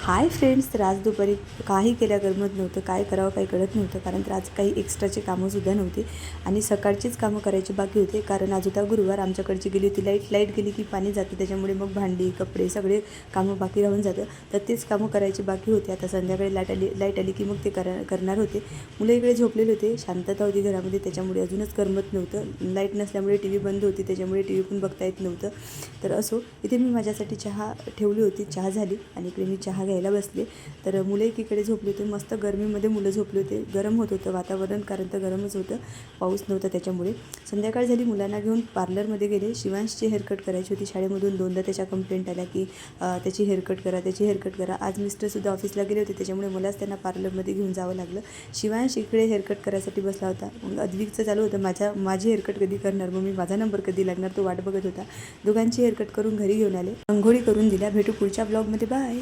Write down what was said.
Hi friends, तर आज दुपारी काही केल्या करमत नव्हतं, काय करावं काही कळत नव्हतं. कारण तर आज काही एक्स्ट्राचे कामंसुद्धा नव्हते आणि सकाळचीच कामं करायची बाकी होते. कारण आज होता गुरुवार, आमच्याकडची गेली होती लाईट गेली की पाणी जातं, त्याच्यामुळे मग भांडी कपडे सगळे कामं बाकी राहून जातं. तर तेच कामं करायची बाकी होते. आता संध्याकाळी लाईट आली की मग ते करणार होते. मुलं इकडे झोपलेले होते, शांतता होती घरामध्ये, त्याच्यामुळे अजूनच करमत नव्हतं. लाईट नसल्यामुळे टी व्ही बंद होती, त्याच्यामुळे टी व्ही पण बघता येत नव्हतं. तर असो, इथे मी माझ्यासाठी चहा ठेवली होती, चहा झाली आणि इकडे मी चहा घ्यायला बसले. तर मुलं एकीकडे झोपले होते. मस्त गरमीमध्ये मुलं झोपले होते. गरम होत होतं वातावरण, कारण तर गरमच होतं, पाऊस नव्हता त्याच्यामुळे. संध्याकाळ झाली, मुलांना घेऊन पार्लरमध्ये गेले. शिवांशची हेअरकट करायची होती. शाळेमधून दोनदा त्याच्या कंप्लेंट आल्या की त्याची हेअरकट करा. आज मिस्टरसुद्धा ऑफिसला गेले होते, त्याच्यामुळे मलाच त्यांना पार्लरमध्ये घेऊन जावं लागलं. शिवांश इकडे हेअरकट करायसाठी बसला होता. मग अद्विकचं चालू होतं, माझी हेअरकट कधी करणार, मग मी माझा नंबर कधी लागणार, तो वाट बघत होता. दोघांची हेअरकट करून घरी घेऊन आले, अंघोळी करून दिल्या. भेटू पुढच्या ब्लॉगमध्ये. बाय.